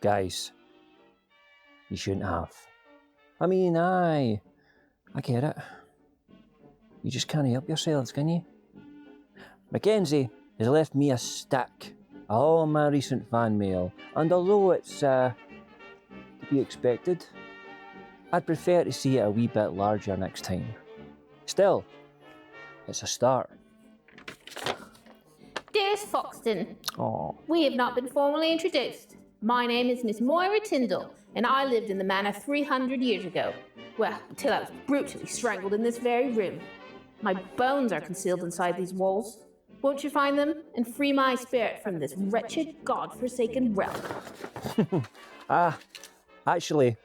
Guys, you shouldn't have. I mean, I get it. You just can't help yourselves, can you? Mackenzie has left me a stack of all my recent fan mail, and although it's to be expected, I'd prefer to see it a wee bit larger next time. Still, it's a start. Dearest Foxton, Aww. we have not been formally introduced. My name is Miss Moira Tyndall, and I lived in the manor 300 years ago. Well, until I was brutally strangled in this very room. My bones are concealed inside these walls. Won't you find them and free my spirit from this wretched, god-forsaken realm? Actually,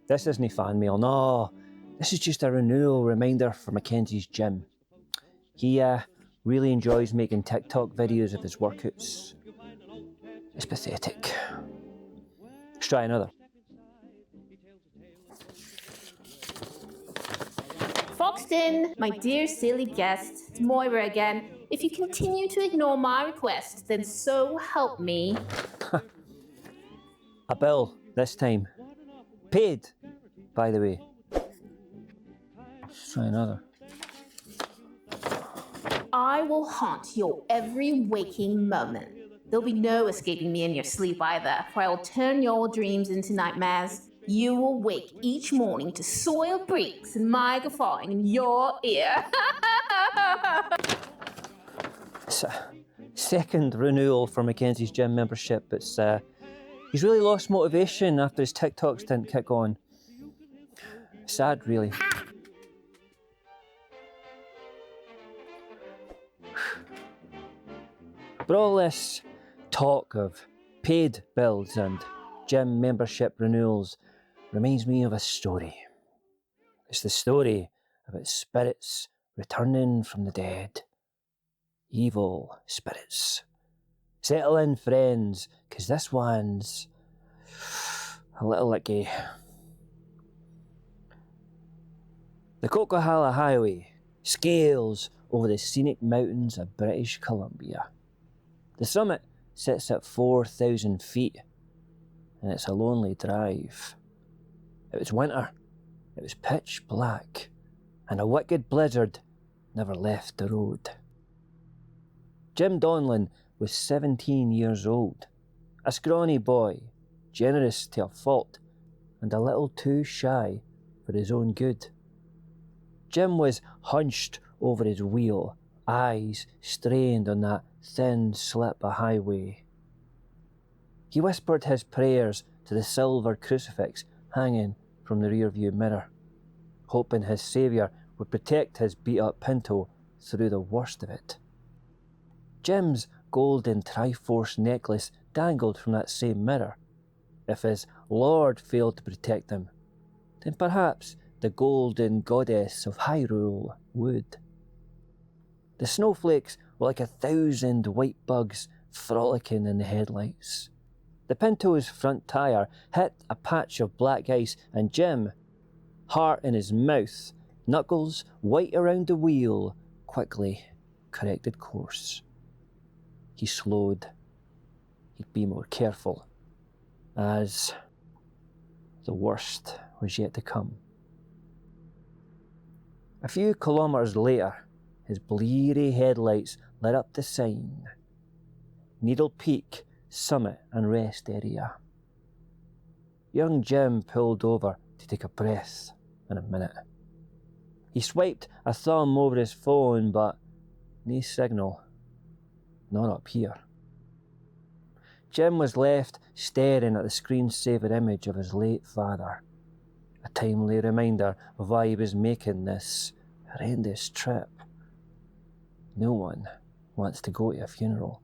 this isn't fan mail, no. This is just a renewal reminder for Mackenzie's gym. He really enjoys making TikTok videos of his workouts. It's pathetic. Let's try another. Foxton, my dear silly guest, it's Moira again. If you continue to ignore my request, then so help me. A bill, this time. Paid, by the way. Let's try another. I will haunt your every waking moment. There'll be no escaping me in your sleep either, for I will turn your dreams into nightmares. You will wake each morning to soiled bricks and my guffawing in your ear. It's a second renewal for Mackenzie's gym membership. It's he's really lost motivation after his TikToks didn't kick on. Sad, really. But all this talk of paid bills and gym membership renewals reminds me of a story. It's the story about spirits returning from the dead. Evil spirits. Settle in, friends, 'cause this one's a little icky. The Coquihalla Highway scales over the scenic mountains of British Columbia. The summit sits at 4,000 feet, and it's a lonely drive. It was winter, it was pitch black, and a wicked blizzard never left the road. Jim Donlan was 17 years old, a scrawny boy, generous to a fault, and a little too shy for his own good. Jim was hunched over his wheel, eyes strained on that thin slip of highway. He whispered his prayers to the silver crucifix hanging from the rearview mirror, hoping his saviour would protect his beat-up Pinto through the worst of it. Jim's golden Triforce necklace dangled from that same mirror. If his Lord failed to protect him, then perhaps the golden goddess of Hyrule would. The snowflakes were like 1,000 white bugs frolicking in the headlights. The Pinto's front tyre hit a patch of black ice, and Jim, heart in his mouth, knuckles white around the wheel, quickly corrected course. He slowed. He'd be more careful, as the worst was yet to come. A few kilometres later, his bleary headlights lit up the sign. Needle Peak, Summit and Rest Area. Young Jim pulled over to take a breath in a minute. He swiped a thumb over his phone, but no signal. Not up here. Jim was left staring at the screensaver image of his late father, a timely reminder of why he was making this horrendous trip. No one wants to go to a funeral.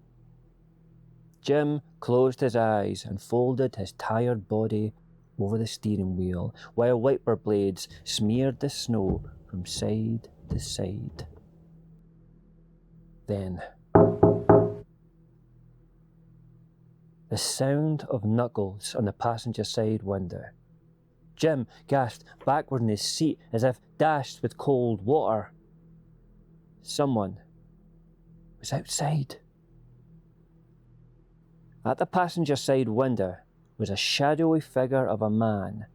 Jim closed his eyes and folded his tired body over the steering wheel while wiper blades smeared the snow from side to side. Then, the sound of knuckles on the passenger side window. Jim gasped backward in his seat as if dashed with cold water. Someone was outside. At the passenger side window was a shadowy figure of a man,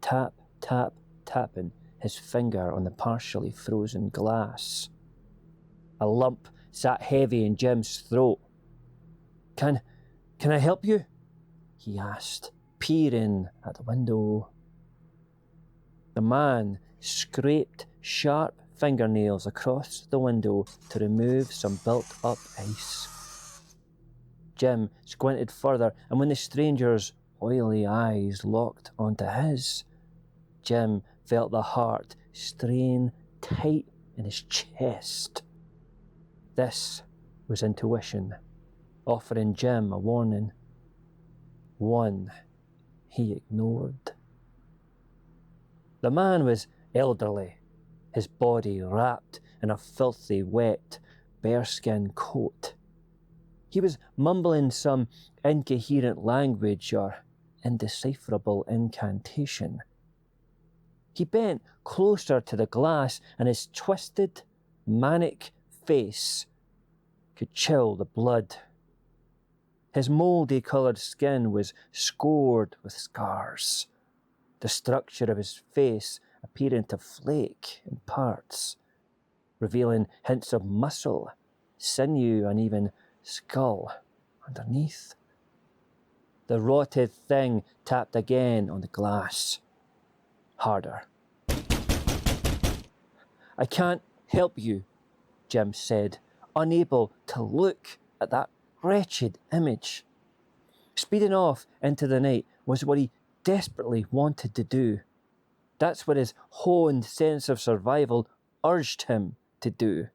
tap, tap, tapping his finger on the partially frozen glass. A lump sat heavy in Jim's throat. Can I help you? He asked, peering at the window. The man scraped sharp fingernails across the window to remove some built-up ice. Jim squinted further, and when the stranger's oily eyes locked onto his, Jim felt the heart strain tight in his chest. This was intuition, offering Jim a warning. One he ignored. The man was elderly, his body wrapped in a filthy, wet, bearskin coat. He was mumbling some incoherent language or indecipherable incantation. He bent closer to the glass, and his twisted, manic face could chill the blood. His mouldy-coloured skin was scored with scars, the structure of his face appearing to flake in parts, revealing hints of muscle, sinew, and even skull underneath. The rotted thing tapped again on the glass. Harder. I can't help you, Jim said, unable to look at that wretched image. Speeding off into the night was what he desperately wanted to do. That's what his honed sense of survival urged him to do.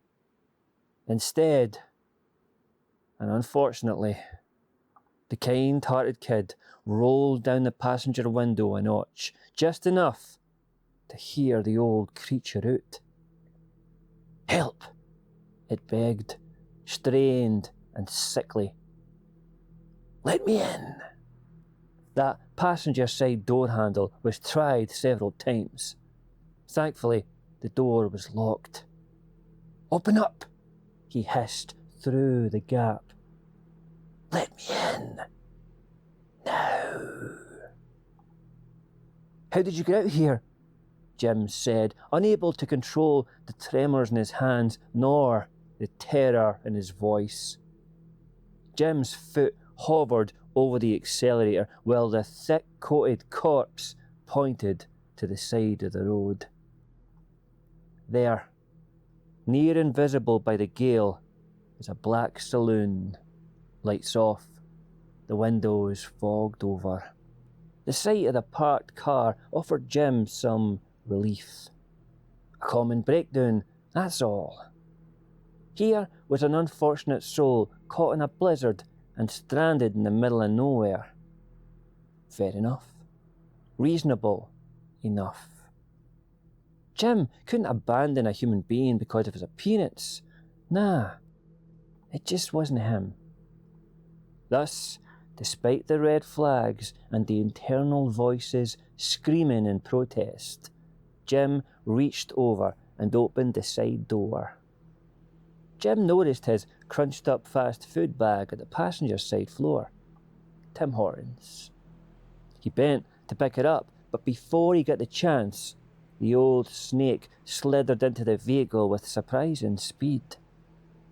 Instead, and unfortunately, the kind-hearted kid rolled down the passenger window a notch, just enough to hear the old creature out. Help, it begged, strained and sickly. Let me in. That passenger side door handle was tried several times. Thankfully, the door was locked. Open up, he hissed through the gap. Let me in. Now. How did you get out here? Jim said, unable to control the tremors in his hands nor the terror in his voice. Jim's foot hovered over the accelerator while the thick-coated corpse pointed to the side of the road. There, near invisible by the gale, was a black saloon. Lights off, the windows fogged over. The sight of the parked car offered Jim some relief. A common breakdown, that's all. Here was an unfortunate soul caught in a blizzard and stranded in the middle of nowhere. Fair enough. Reasonable enough. Jim couldn't abandon a human being because of his appearance. Nah, it just wasn't him. Thus, despite the red flags and the internal voices screaming in protest, Jim reached over and opened the side door. Jim noticed his crunched-up fast food bag at the passenger side floor. Tim Hortons. He bent to pick it up, but before he got the chance, the old snake slithered into the vehicle with surprising speed,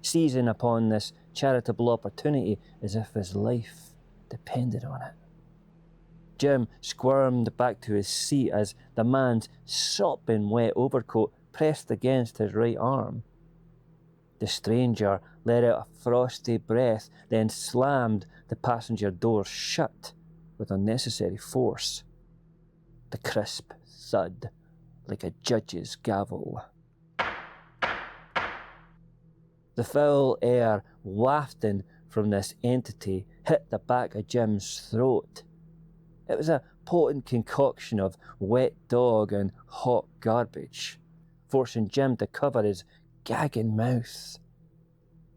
seizing upon this charitable opportunity as if his life depended on it. Jim squirmed back to his seat as the man's sopping wet overcoat pressed against his right arm. The stranger let out a frosty breath, then slammed the passenger door shut with unnecessary force. The crisp thud, like a judge's gavel. The foul air wafting from this entity hit the back of Jim's throat. It was a potent concoction of wet dog and hot garbage, forcing Jim to cover his gagging mouth.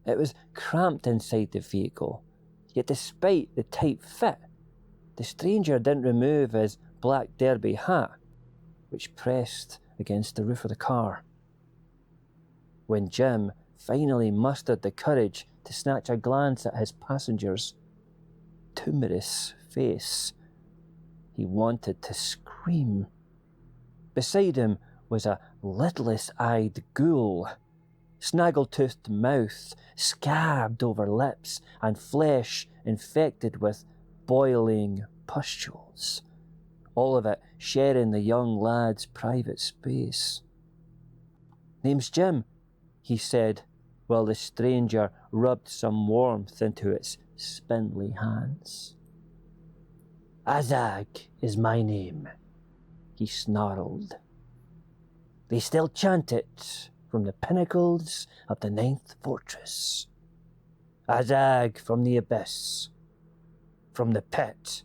It was cramped inside the vehicle, yet despite the tight fit, the stranger didn't remove his black derby hat, which pressed against the roof of the car. When Jim finally mustered the courage to snatch a glance at his passenger's timorous face, He wanted to scream. Beside him was a lidless-eyed ghoul, snaggle-toothed mouth, scabbed over lips, and flesh infected with boiling pustules, all of it sharing the young lad's private space. "Name's Jim," he said, while the stranger rubbed some warmth into its spindly hands. "Azag is my name," he snarled. "They still chant it from the pinnacles of the 9th fortress. Azag from the abyss, from the pit."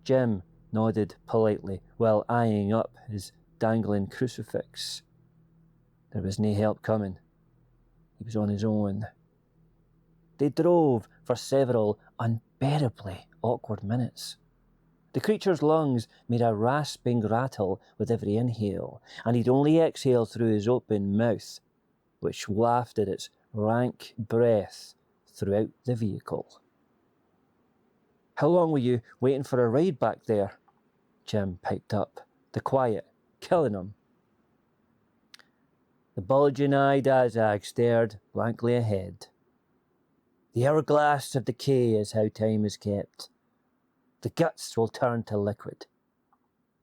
Jim nodded politely while eyeing up his dangling crucifix. There was no help coming. He was on his own. They drove for several unbearably awkward minutes. The creature's lungs made a rasping rattle with every inhale, and he'd only exhale through his open mouth, which wafted its rank breath throughout the vehicle. "How long were you waiting for a ride back there?" Jim piped up, the quiet killing him. The bulging-eyed Azag stared blankly ahead. "The hourglass of decay is how time is kept. The guts will turn to liquid,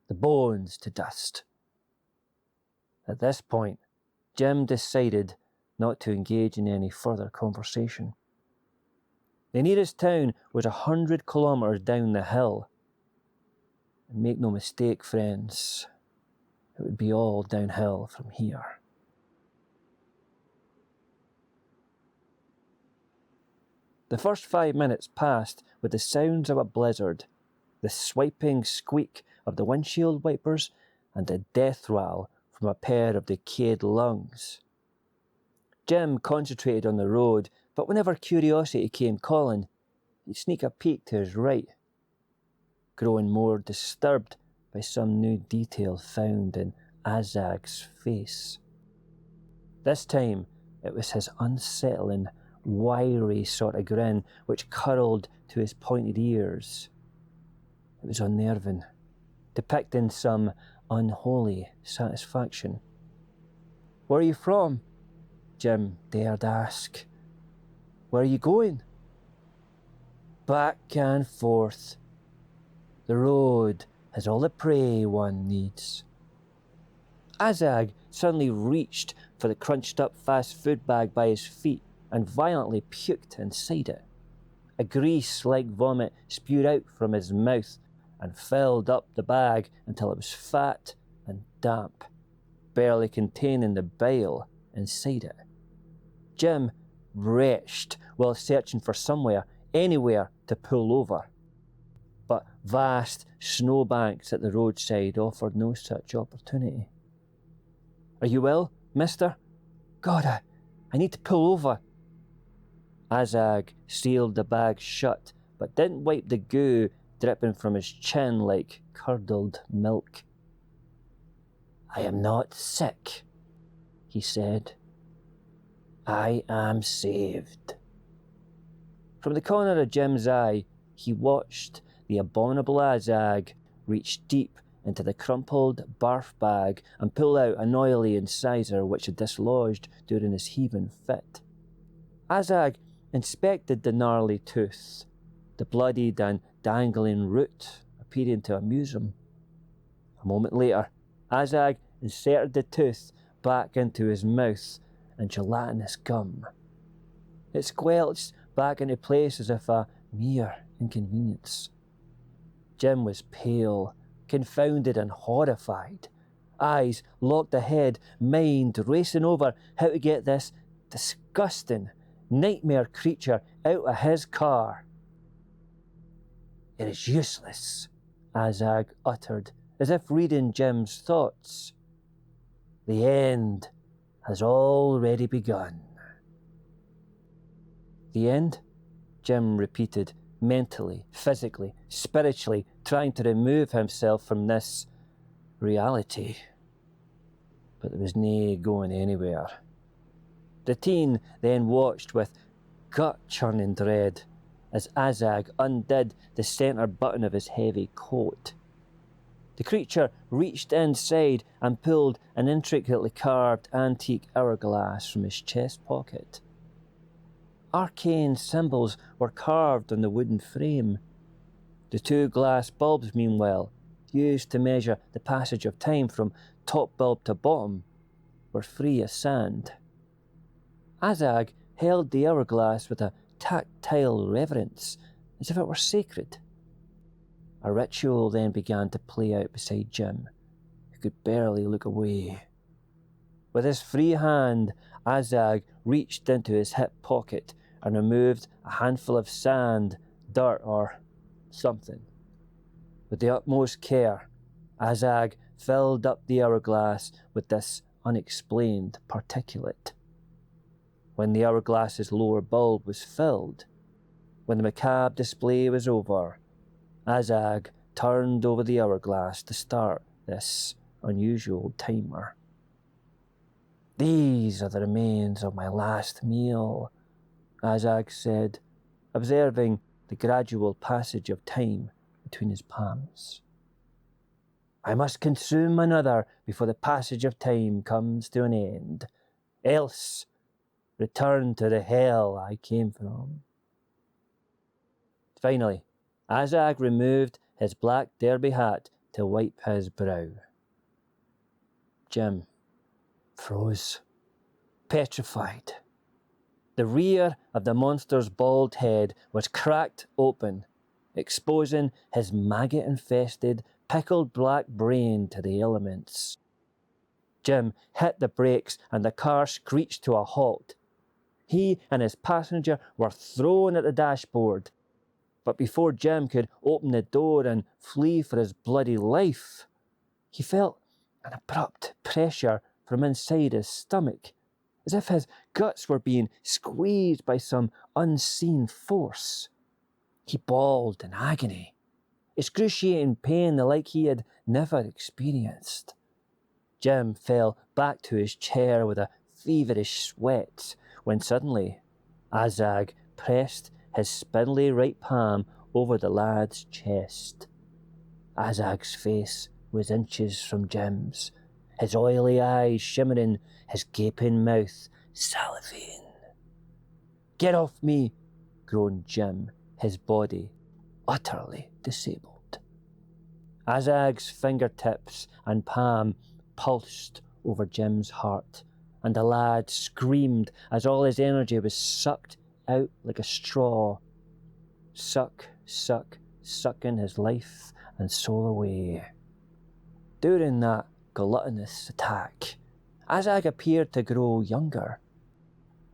the bones to dust." At this point, Jim decided not to engage in any further conversation. The nearest town was 100 kilometres down the hill. And make no mistake, friends, it would be all downhill from here. The first 5 minutes passed with the sounds of a blizzard, the swiping squeak of the windshield wipers, and the death rattle from a pair of decayed lungs. Jim concentrated on the road, but whenever curiosity came calling, he'd sneak a peek to his right, growing more disturbed by some new detail found in Azag's face. This time, it was his unsettling, wiry sort of grin which curled to his pointed ears. It was unnerving, depicting some unholy satisfaction. "Where are you from?" Jim dared ask. "Where are you going?" "Back and forth. The road has all the prey one needs." Azag suddenly reached for the crunched-up fast food bag by his feet and violently puked inside it. A grease-like vomit spewed out from his mouth and filled up the bag until it was fat and damp, barely containing the bile inside it. Jim retched while searching for somewhere, anywhere to pull over. But vast snowbanks at the roadside offered no such opportunity. "Are you well, mister? God, I need to pull over." Azag sealed the bag shut, but didn't wipe the goo dripping from his chin like curdled milk. "I am not sick," he said. "I am saved." From the corner of Jim's eye, he watched the abominable Azag reach deep into the crumpled barf bag and pull out an oily incisor which had dislodged during his heaving fit. Azag inspected the gnarly tooth, the bloodied and dangling root appearing to amuse him. A moment later, Azag inserted the tooth back into his mouth and gelatinous gum. It squelched back into place as if a mere inconvenience. Jim was pale, confounded and horrified. Eyes locked ahead, mind racing over how to get this disgusting nightmare creature out of his car. "It is useless," Azag uttered, as if reading Jim's thoughts. "The end has already begun." "The end?" Jim repeated, mentally, physically, spiritually, trying to remove himself from this reality. But there was nae going anywhere. The teen then watched with gut-churning dread as Azag undid the centre button of his heavy coat. The creature reached inside and pulled an intricately carved antique hourglass from his chest pocket. Arcane symbols were carved on the wooden frame. The two glass bulbs, meanwhile, used to measure the passage of time from top bulb to bottom, were free as sand. Azag held the hourglass with a tactile reverence, as if it were sacred. A ritual then began to play out beside Jim, who could barely look away. With his free hand, Azag reached into his hip pocket and removed a handful of sand, dirt, or something. With the utmost care, Azag filled up the hourglass with this unexplained particulate. When the hourglass's lower bulb was filled, when the macabre display was over, Azag turned over the hourglass to start this unusual timer. "These are the remains of my last meal," Azag said, observing the gradual passage of time between his palms. "I must consume another before the passage of time comes to an end, else return to the hell I came from." Finally, Azag removed his black derby hat to wipe his brow. Jim froze, petrified. The rear of the monster's bald head was cracked open, exposing his maggot-infested, pickled black brain to the elements. Jim hit the brakes and the car screeched to a halt. He and his passenger were thrown at the dashboard, but before Jim could open the door and flee for his bloody life, he felt an abrupt pressure from inside his stomach, as if his guts were being squeezed by some unseen force. He bawled in agony, excruciating pain the like he had never experienced. Jim fell back to his chair with a feverish sweat, when suddenly Azag pressed his spindly right palm over the lad's chest. Azag's face was inches from Jim's, his oily eyes shimmering, his gaping mouth salivating. "Get off me," groaned Jim, his body utterly disabled. Azag's fingertips and palm pulsed over Jim's heart, and the lad screamed as all his energy was sucked out like a straw. Sucking his life and soul away. During that gluttonous attack, Azag appeared to grow younger.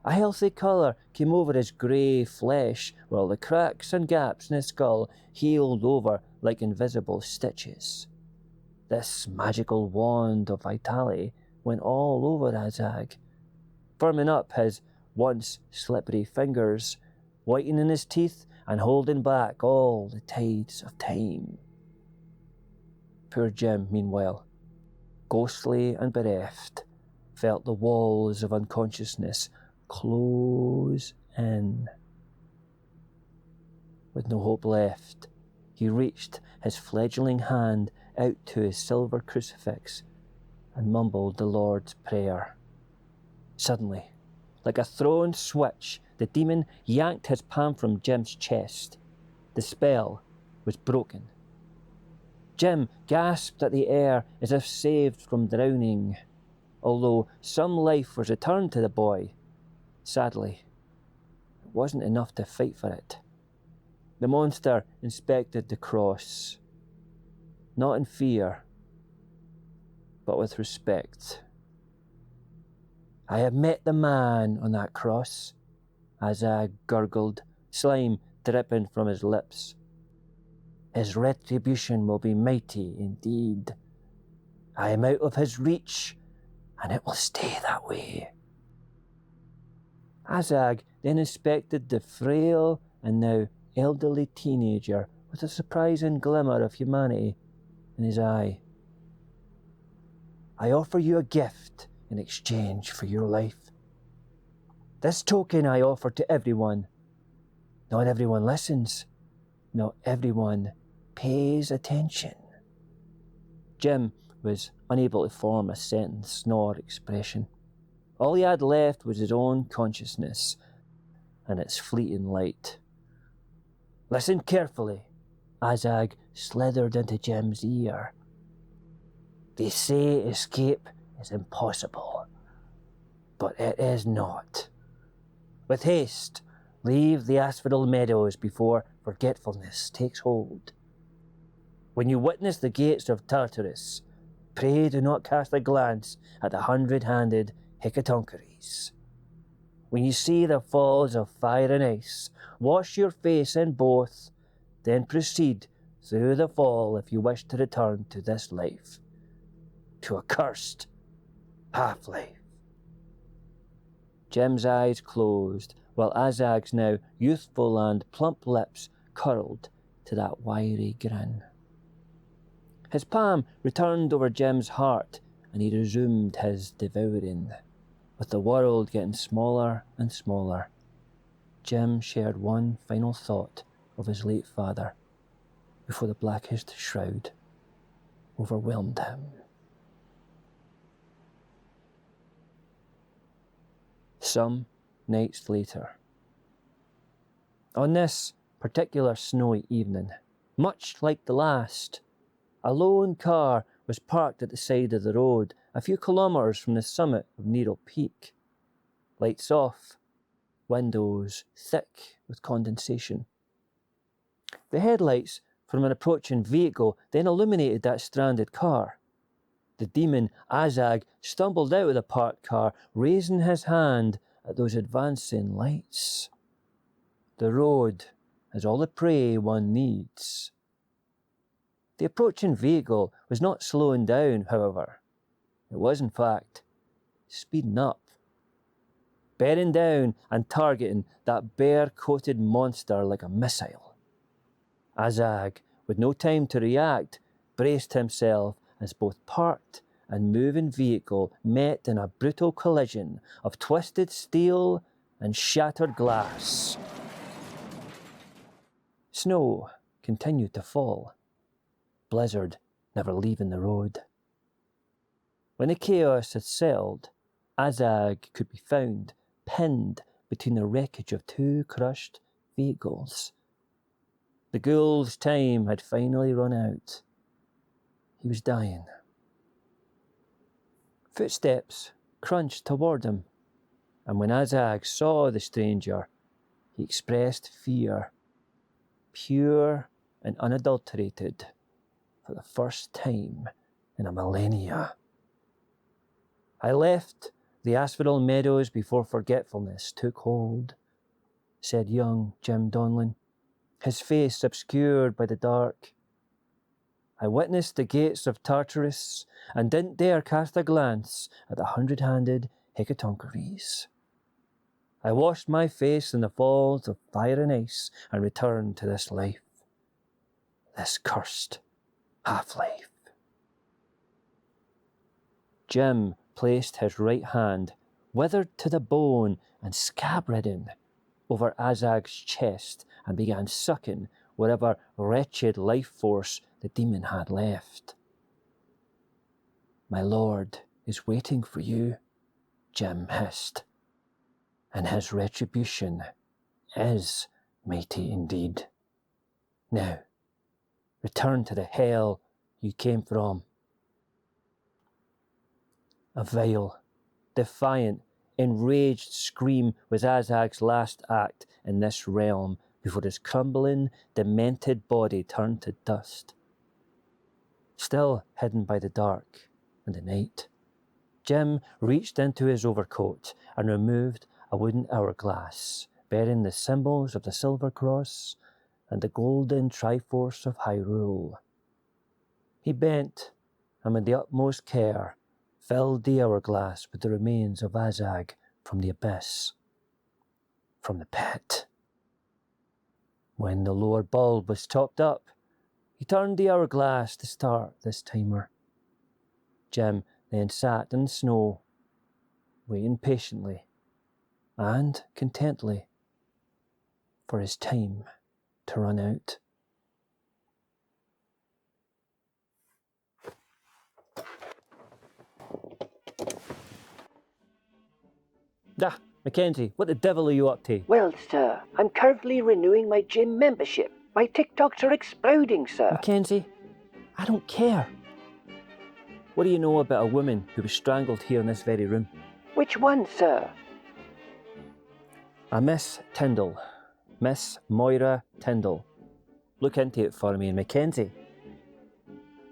A healthy colour came over his grey flesh, while the cracks and gaps in his skull healed over like invisible stitches. This magical wand of vitality went all over Azag, firming up his once slippery fingers, whitening his teeth and holding back all the tides of time. Poor Jim, meanwhile, ghostly and bereft, felt the walls of unconsciousness close in. With no hope left, he reached his fledgling hand out to his silver crucifix and mumbled the Lord's Prayer. Suddenly, like a thrown switch, the demon yanked his palm from Jim's chest. The spell was broken. Jim gasped at the air as if saved from drowning. Although some life was returned to the boy, sadly, it wasn't enough to fight for it. The monster inspected the cross, not in fear, but with respect. "I have met the man on that cross," Azag gurgled, slime dripping from his lips. "His retribution will be mighty indeed. I am out of his reach, and it will stay that way." Azag then inspected the frail and now elderly teenager with a surprising glimmer of humanity in his eye. "I offer you a gift in exchange for your life. This token I offer to everyone. Not everyone listens. Not everyone pays attention. Jim was unable to form a sentence nor expression. All he had left was his own consciousness and its fleeting light. Listen carefully. Azag slithered into Jim's ear. They say escape is impossible, but it is not. With haste, leave the asphodel meadows before forgetfulness takes hold. When you witness the gates of Tartarus, pray do not cast a glance at the 100-handed Hecatoncheires. When you see the falls of fire and ice, wash your face in both, then proceed through the fall if you wish to return to this life, to a cursed half-life. Jim's eyes closed, while Azag's now youthful and plump lips curled to that wiry grin. His palm returned over Jim's heart, and he resumed his devouring. With the world getting smaller and smaller, Jim shared one final thought of his late father before the blackest shroud overwhelmed him. Some nights later. On this particular snowy evening, much like the last, a lone car was parked at the side of the road, a few kilometres from the summit of Needle Peak. Lights off, windows thick with condensation. The headlights from an approaching vehicle then illuminated that stranded car. The demon Azag stumbled out of the parked car, raising his hand at those advancing lights. The road has all the prey one needs. The approaching vehicle was not slowing down, however. It was, in fact, speeding up, bearing down and targeting that bare-coated monster like a missile. Azag, with no time to react, braced himself as both parked and moving vehicle met in a brutal collision of twisted steel and shattered glass. Snow continued to fall, blizzard never leaving the road. When the chaos had settled, Azag could be found pinned between the wreckage of two crushed vehicles. The ghoul's time had finally run out. He was dying. Footsteps crunched toward him, and when Azag saw the stranger, he expressed fear, pure and unadulterated, for the first time in a millennia. I left the asphodel meadows before forgetfulness took hold, said young Jim Donlin, his face obscured by the dark. I witnessed the gates of Tartarus and didn't dare cast a glance at the 100-handed Hecatoncheires. I washed my face in the falls of fire and ice and returned to this life, this cursed half-life. Jim placed his right hand, withered to the bone and scab-ridden, over Azag's chest and began sucking whatever wretched life force the demon had left. My lord is waiting for you, Jim hissed, and his retribution is mighty indeed. Now, return to the hell you came from. A vile, defiant, enraged scream was Azag's last act in this realm before his crumbling, demented body turned to dust. Still hidden by the dark and the night, Jim reached into his overcoat and removed a wooden hourglass bearing the symbols of the Silver Cross and the golden Triforce of Hyrule. He bent and with the utmost care filled the hourglass with the remains of Azag from the abyss, from the pit. When the lower bulb was topped up, he turned the hourglass to start this timer. Jim then sat in the snow, waiting patiently and contently for his time to run out. Ah, Mackenzie, what the devil are you up to? Well, sir, I'm currently renewing my gym membership. My TikToks are exploding, sir. Mackenzie, I don't care. What do you know about a woman who was strangled here in this very room? Which one, sir? A Miss Tyndall. Miss Moira Tyndall. Look into it for me. And Mackenzie,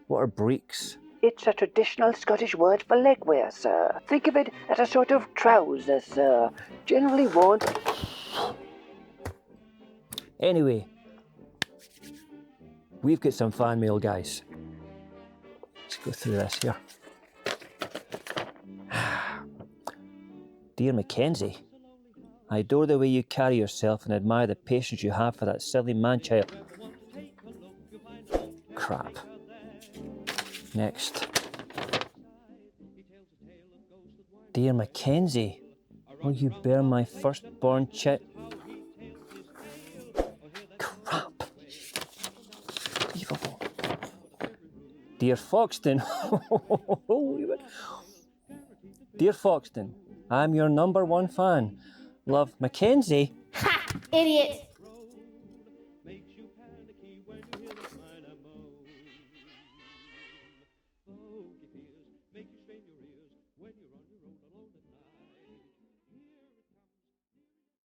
what are breeks? It's a traditional Scottish word for leg wear, sir. Think of it as a sort of trouser, sir. Generally worn. Anyway, we've got some fan mail, guys. Let's go through this here. Dear Mackenzie, I adore the way you carry yourself and admire the patience you have for that silly man-child. Crap. Next. Dear Mackenzie, will you bear my firstborn child? Crap. Unbelievable. Dear Foxton. Dear Foxton, I'm your #1 fan. Love, Mackenzie. Ha! Idiot!